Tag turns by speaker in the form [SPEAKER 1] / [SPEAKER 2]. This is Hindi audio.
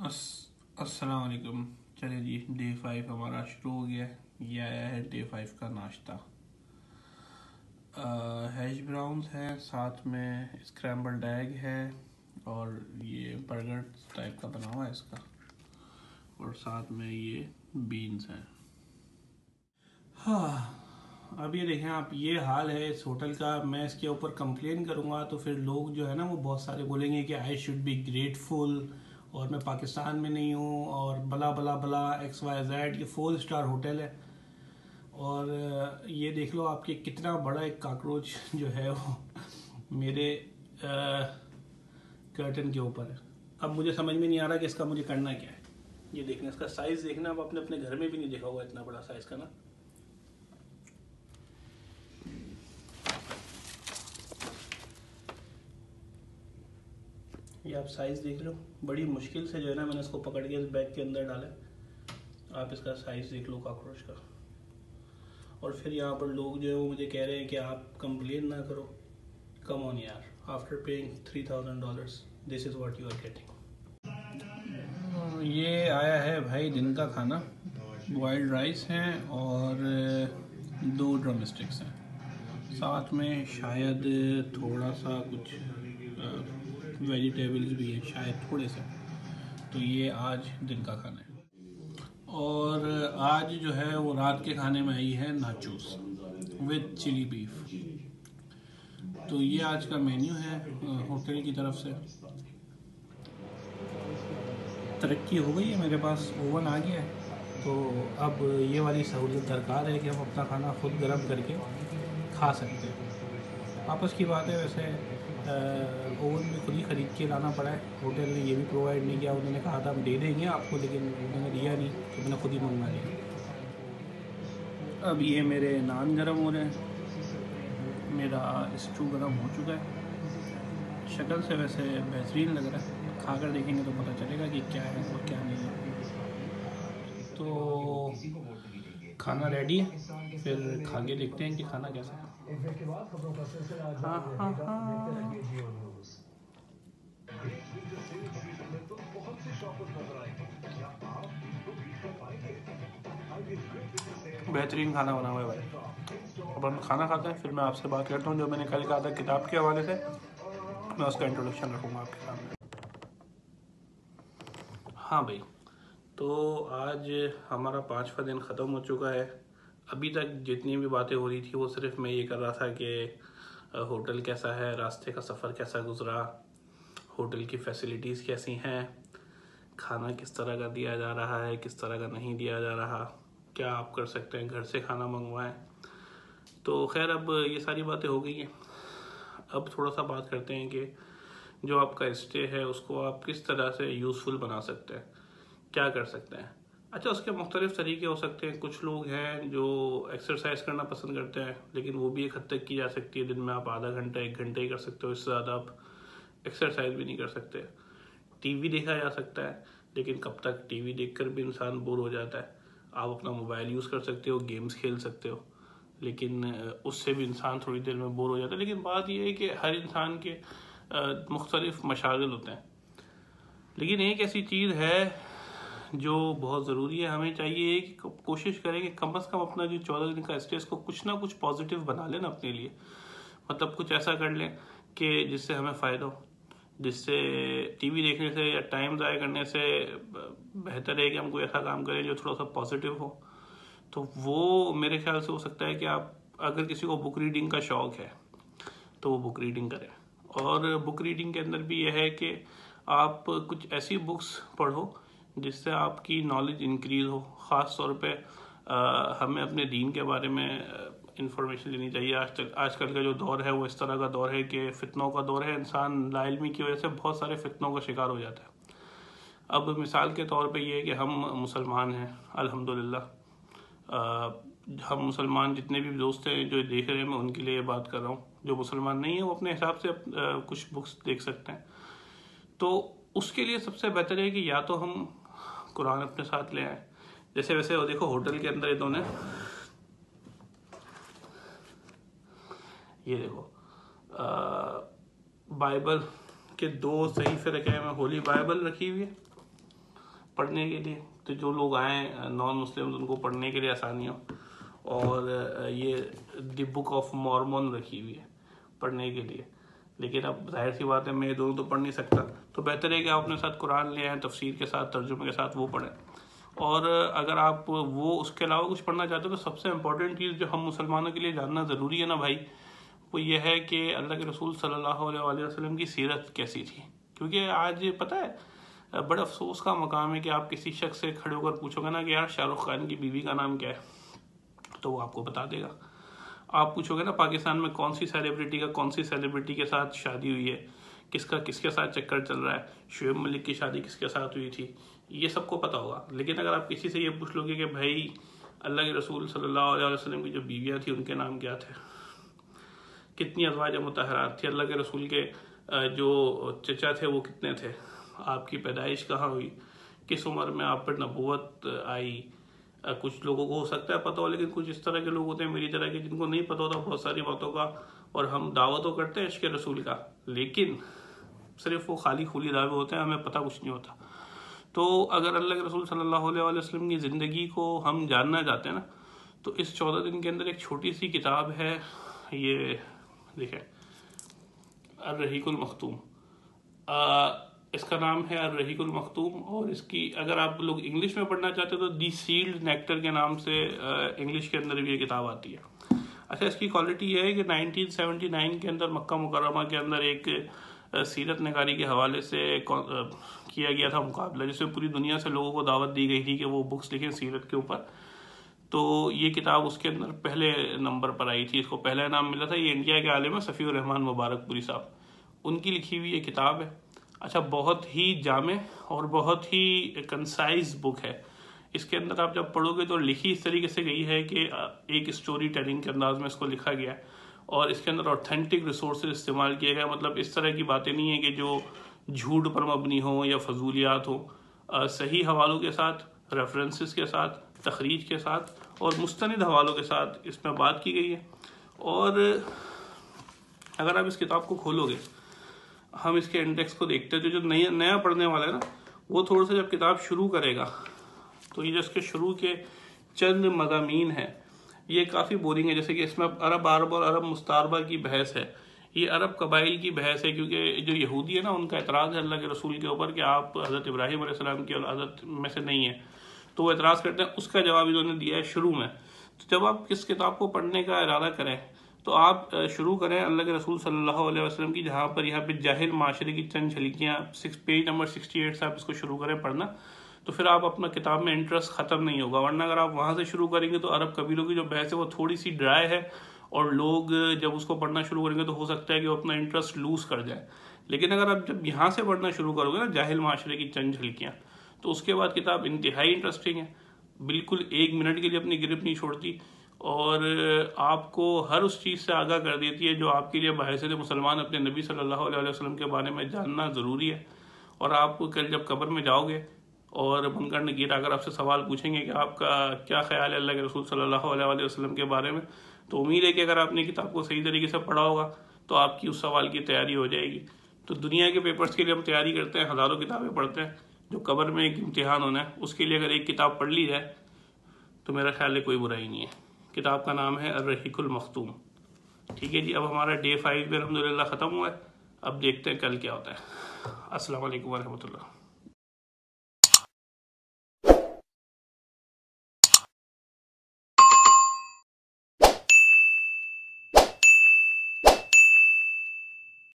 [SPEAKER 1] अस्सलाम वालेकुम। चलिए जी, डे 5 हमारा शुरू हो गया है। ये आया है डे 5 का नाश्ता। हैश ब्राउन्स है, साथ में स्क्रैम्बल्ड एग है और ये बर्गर टाइप का बना हुआ है इसका, और साथ में ये बीन्स हैं। हाँ, अब ये देखें आप, ये हाल है इस होटल का। मैं इसके ऊपर कंप्लेन करूँगा तो फिर लोग जो है ना वो बहुत सारे बोलेंगे कि आई शुड बी ग्रेटफुल और मैं पाकिस्तान में नहीं हूँ और बला बला बला XYZ। ये 4 स्टार होटल है और ये देख लो आपके कितना बड़ा एक काकरोच जो है वो मेरे कर्टन के ऊपर है। अब मुझे समझ में नहीं आ रहा कि इसका मुझे करना क्या है। ये देखना, इसका साइज़ देखना, अब आपने अपने घर में भी नहीं देखा होगा इतना बड़ा साइज़ का ना। ये आप साइज़ देख लो, बड़ी मुश्किल से जो है ना मैंने इसको पकड़ के इस बैग के अंदर डाला। आप इसका साइज़ देख लो काकरोच का। और फिर यहाँ पर लोग जो है वो मुझे कह रहे हैं कि आप कंप्लेन ना करो। कम ऑन यार, after paying $3000 this is what you are getting. ये आया है भाई दिन का खाना। बॉइल्ड राइस हैं और 2 ड्रम स्टिक्स हैं, साथ में शायद थोड़ा सा कुछ वेजिटेबल्स भी हैं, शायद थोड़े से। तो ये आज दिन का खाना है। और आज जो है वो रात के खाने में आई है नाचोस विद चिली बीफ। तो ये आज का मेन्यू है होटल की तरफ से। तरक्की हो गई है, मेरे पास ओवन आ गया है, तो अब ये वाली सहूलियत दरकार है कि हम अपना खाना खुद गर्म करके खा सकते हैं। आपस की बात है, वैसे ओवन भी खुद ही ख़रीद के लाना पड़ा है। होटल ने ये भी प्रोवाइड नहीं किया। उन्होंने कहा था हम दे देंगे आपको, लेकिन उन्होंने दिया नहीं, तो मैंने खुद ही मंगवा लिया। अब ये मेरे नान गर्म हो रहे हैं, मेरा स्टू गर्म हो चुका है। शक्ल से वैसे बेहतरीन लग रहा है, खाकर देखेंगे तो पता चलेगा कि क्या है और क्या नहीं है। तो खाना रेडी है, फिर खा के देखते हैं कि खाना कैसा है। हाँ हाँ हाँ, बेहतरीन खाना बना हुआ है भाई। अब हम खाना खाते हैं, फिर मैं आपसे बात करता हूँ। जो मैंने कल कहा था किताब के हवाले से, मैं उसका इंट्रोडक्शन रखूँगा आपके सामने। हाँ भाई, तो आज हमारा 5वां दिन ख़त्म हो चुका है। अभी तक जितनी भी बातें हो रही थी वो सिर्फ मैं ये कर रहा था कि होटल कैसा है, रास्ते का सफ़र कैसा गुज़रा, होटल की फैसिलिटीज़ कैसी हैं, खाना किस तरह का दिया जा रहा है, किस तरह का नहीं दिया जा रहा, क्या आप कर सकते हैं घर से खाना मंगवाएं। तो खैर, अब ये सारी बातें हो गई हैं। अब थोड़ा सा बात करते हैं कि जो आपका स्टे है उसको आप किस तरह से यूज़फुल बना सकते हैं, क्या कर सकते हैं। अच्छा, उसके मुख्तलिफ तरीके हो सकते हैं। कुछ लोग हैं जो एक्सरसाइज करना पसंद करते हैं, लेकिन वो भी एक हद तक की जा सकती है। दिन में आप आधा घंटा 1 घंटे ही कर सकते हो, इससे ज़्यादा आप एक्सरसाइज भी नहीं कर सकते। टीवी देखा जा सकता है, लेकिन कब तक टीवी देखकर भी इंसान बोर हो जाता है। आप अपना मोबाइल यूज़ कर सकते हो, गेम्स खेल सकते हो, लेकिन उससे भी इंसान थोड़ी देर में बोर हो जाता है। लेकिन बात यह है कि हर इंसान के मुख्तलिफ मशागिल होते हैं। लेकिन एक ऐसी चीज़ है जो बहुत ज़रूरी है, हमें चाहिए कि कोशिश करें कि कम से कम अपना जो 14 दिन का स्टे इसको कुछ ना कुछ पॉजिटिव बना लें अपने लिए। मतलब कुछ ऐसा कर लें कि जिससे हमें फ़ायदा हो, जिससे टीवी देखने से या टाइम ज़ाया करने से बेहतर है कि हम कोई ऐसा काम करें जो थोड़ा सा पॉजिटिव हो। तो वो मेरे ख्याल से हो सकता है कि आप, अगर किसी को बुक रीडिंग का शौक़ है तो वो बुक रीडिंग करें। और बुक रीडिंग के अंदर भी यह है कि आप कुछ ऐसी बुक्स पढ़ो जिससे आपकी नॉलेज इंक्रीज़ हो। ख़ास तौर पे हमें अपने दीन के बारे में इंफॉर्मेशन लेनी चाहिए। आजकल का जो दौर है वो इस तरह का दौर है कि फ़ितनों का दौर है। इंसान लाइल्मी की वजह से बहुत सारे फ़ितनों का शिकार हो जाता है। अब मिसाल के तौर पे ये है कि हम मुसलमान हैं, अल्हम्दुलिल्लाह। हम मुसलमान जितने भी दोस्त हैं जो देख रहे हैं, मैं उनके लिए बात कर रहा हूँ। जो मुसलमान नहीं है वो अपने हिसाब से कुछ बुक्स देख सकते हैं। तो उसके लिए सबसे बेहतर है कि या तो हम कुरान अपने साथ ले आए। जैसे वैसे वो देखो, होटल के अंदर इन्होंने ये देखो बाइबल के 2 सहीफे रखे हैं। होली बाइबल रखी हुई है पढ़ने के लिए, तो जो लोग आए नॉन मुस्लिम उनको पढ़ने के लिए आसानी हो। और ये द बुक ऑफ मॉर्मन रखी हुई है पढ़ने के लिए, लेकिन अब जाहिर सी बात है मैं ये दोनों तो पढ़ नहीं सकता, तो बेहतर है कि आप अपने साथ कुरान ले आएँ तफसीर के साथ, तर्जुमे के साथ, वो पढ़ें। और अगर आप वो उसके अलावा कुछ पढ़ना चाहते हो तो सबसे इम्पोर्टेंट चीज़ जो हम मुसलमानों के लिए जानना ज़रूरी है ना भाई, वो ये है कि अल्लाह के रसूल सल्लल्लाहु अलैहि वसल्लम की सीरत कैसी थी। क्योंकि आज पता है बड़ा अफसोस का मकाम है कि आप किसी शख्स से खड़े होकर पूछोगे ना कि यार शाहरुख खान की बीवी का नाम क्या है, तो वो आपको बता देगा। आप पूछोगे ना पाकिस्तान में कौन सी सेलिब्रिटी के साथ शादी हुई है, किसका किसके साथ चक्कर चल रहा है, शुएब मलिक की शादी किसके साथ हुई थी, ये सबको पता होगा। लेकिन अगर आप किसी से ये पूछ लोगे कि भाई अल्लाह के रसूल सल्लल्लाहु अलैहि वसल्लम की जो बीवियाँ थी उनके नाम क्या थे, कितनी अज़वाज मुतहरात थी, अल्लाह के रसूल के जो चचा थे वो कितने थे, आपकी पैदाइश कहाँ हुई, किस उम्र में आप पर नबूवत आई, कुछ लोगों को हो सकता है पता हो, लेकिन कुछ इस तरह के लोग होते हैं मेरी तरह के जिनको नहीं पता होता बहुत सारी बातों का। और हम दावा तो करते हैं इश्क़ रसूल का, लेकिन सिर्फ वो खाली खुली दावे होते हैं, हमें पता कुछ नहीं होता। तो अगर अल्लाह के रसूल सल्लल्लाहु अलैहि वसल्लम की ज़िंदगी को हम जानना चाहते हैं ना, तो इस 14 दिन के अंदर एक छोटी सी किताब है, ये देखें, अर्रहीकुल मख्तूम, इसका नाम है अर्रहीकुल मख्तूम। और इसकी अगर आप लोग इंग्लिश में पढ़ना चाहते हो तो दी सील्ड नेक्टर के नाम से इंग्लिश के अंदर भी ये किताब आती है। अच्छा, इसकी क्वालिटी ये है कि 1979 के अंदर मक्का मुकर्रमा के अंदर एक सीरत नगारी के हवाले से किया गया था मुकाबला, जिसमें पूरी दुनिया से लोगों को दावत दी गई थी कि वो बुक्स लिखें सीरत के ऊपर। तो ये किताब उसके अंदर पहले नंबर पर आई थी, इसको पहला इनाम मिला था। ये इंडिया के आलिम है सफ़ीउर रहमान मुबारकपुरी साहब, उनकी लिखी हुई ये किताब है। अच्छा, बहुत ही जामे और बहुत ही कंसाइज बुक है। इसके अंदर आप जब पढ़ोगे तो लिखी इस तरीके से गई है कि एक स्टोरी टेलिंग के अंदाज में इसको लिखा गया है, और इसके अंदर ऑथेंटिक रिसोर्सेज इस्तेमाल किए गए। मतलब इस तरह की बातें नहीं है कि जो झूठ पर मबनी हो या फजूलियात हो, सही हवालों के साथ, रेफरेंसेस के साथ, तखरीज के साथ और मुस्तनिद हवालों के साथ इसमें बात की गई है। और अगर आप इस किताब को खोलोगे, हम इसके इंडेक्स को देखते हैं, जो नया पढ़ने वाला है ना, वो थोड़ा सा जब किताब शुरू करेगा तो ये जो इसके शुरू के चंद मज़ामीन हैं ये काफ़ी बोरिंग है। जैसे कि इसमें अरब और अरब मुस्तारबा की बहस है, ये अरब कबाइल की बहस है, क्योंकि जो यहूदी है ना उनका एतराज़ है अल्लाह के रसूल के ऊपर कि आप हज़रत इब्राहीम अलैहिस्सलाम की औलाद में से नहीं है, तो वो एतराज़ करते हैं। उसका जवाब इन्होंने दिया है शुरू में। तो जब आप इस किताब को पढ़ने का इरादा करें तो आप शुरू करें अल्लाह के रसूल सल्लल्लाहु अलैहि वसल्लम की, जहाँ पर यहाँ पे जाहिल माशरे की चंद झलकियाँ, पेज नंबर 68 से आप इसको शुरू करें पढ़ना, तो फिर आप अपना किताब में इंटरेस्ट ख़त्म नहीं होगा। वरना अगर आप वहाँ से शुरू करेंगे तो अरब कबीलों की जो बहस है वो थोड़ी सी ड्राई है, और लोग जब उसको पढ़ना शुरू करेंगे तो हो सकता है कि वो अपना इंटरेस्ट लूज़ कर जाए। लेकिन अगर आप जब यहाँ से पढ़ना शुरू करोगे ना, जाहिल माशरे की चंद झलकियाँ, तो उसके बाद किताब इंतहाई इंटरेस्टिंग है, बिल्कुल 1 मिनट के लिए अपनी गिरफ्त नहीं छोड़ती, और आपको हर उस चीज़ से आगाह कर देती है जो आपके लिए बहैसियत मुसलमान अपने नबी सल्लल्लाहु अलैहि वसल्लम के बारे में जानना ज़रूरी है। और आप कल जब कब्र में जाओगे और मुनकर नकीर अगर आपसे सवाल पूछेंगे कि आपका क्या ख्याल है अल्लाह के रसूल सल्लल्लाहु अलैहि वसल्लम के बारे में, तो उम्मीद है कि अगर आपने किताब को सही तरीके से पढ़ा होगा तो आपकी उस सवाल की तैयारी हो जाएगी। तो दुनिया के पेपर्स के लिए हम तैयारी करते हैं, हज़ारों किताबें पढ़ते हैं, जो कब्र में एक इम्तिहान होना है उसके लिए अगर एक किताब पढ़ ली जाए तो मेरा ख्याल है कोई बुराई नहीं है। किताब का नाम है अर्रहीकुल मख्तूम। ठीक है जी, अब हमारा डे 5 भी अल्हम्दुलिल्लाह ख़त्म हुआ है। अब देखते हैं कल क्या होता है। अस्सलाम वालेकुम वरहमतुल्लाह।